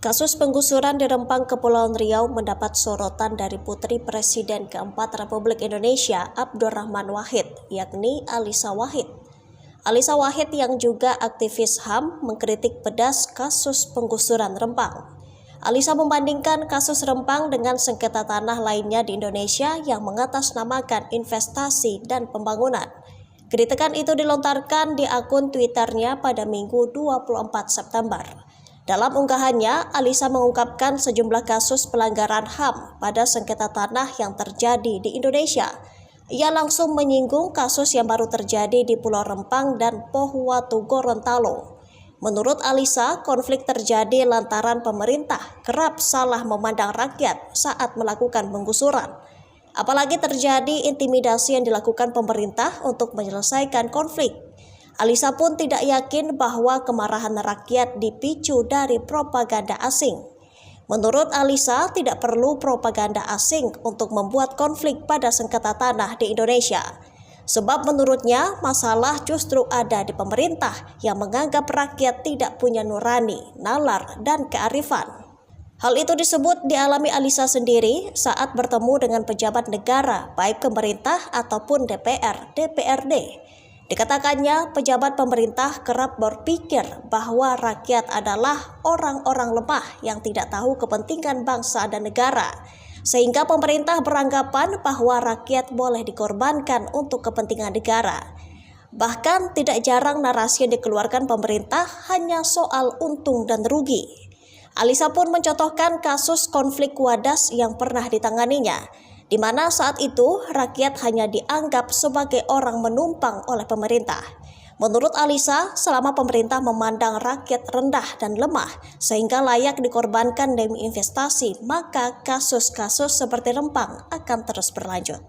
Kasus penggusuran di Rempang, Kepulauan Riau mendapat sorotan dari Putri Presiden keempat Republik Indonesia Abdurrahman Wahid, yakni Alisa Wahid. Alisa Wahid yang juga aktivis HAM mengkritik pedas kasus penggusuran Rempang. Alisa membandingkan kasus Rempang dengan sengketa tanah lainnya di Indonesia yang mengatasnamakan investasi dan pembangunan. Kritikan itu dilontarkan di akun Twitternya pada Minggu 24 September. Dalam unggahannya, Alisa mengungkapkan sejumlah kasus pelanggaran HAM pada sengketa tanah yang terjadi di Indonesia. Ia langsung menyinggung kasus yang baru terjadi di Pulau Rempang dan Pohuwatu Gorontalo. Menurut Alisa, konflik terjadi lantaran pemerintah kerap salah memandang rakyat saat melakukan penggusuran. Apalagi terjadi intimidasi yang dilakukan pemerintah untuk menyelesaikan konflik. Alisa pun tidak yakin bahwa kemarahan rakyat dipicu dari propaganda asing. Menurut Alisa, tidak perlu propaganda asing untuk membuat konflik pada sengketa tanah di Indonesia. Sebab menurutnya, masalah justru ada di pemerintah yang menganggap rakyat tidak punya nurani, nalar, dan kearifan. Hal itu disebut dialami Alisa sendiri saat bertemu dengan pejabat negara, baik pemerintah ataupun DPR, DPRD. Dikatakannya, pejabat pemerintah kerap berpikir bahwa rakyat adalah orang-orang lemah yang tidak tahu kepentingan bangsa dan negara, sehingga pemerintah beranggapan bahwa rakyat boleh dikorbankan untuk kepentingan negara. Bahkan tidak jarang narasi yang dikeluarkan pemerintah hanya soal untung dan rugi. Alisa pun mencontohkan kasus konflik Wadas yang pernah ditanganinya, di mana saat itu rakyat hanya dianggap sebagai orang menumpang oleh pemerintah. Menurut Alisa, selama pemerintah memandang rakyat rendah dan lemah sehingga layak dikorbankan demi investasi, maka kasus-kasus seperti Rempang akan terus berlanjut.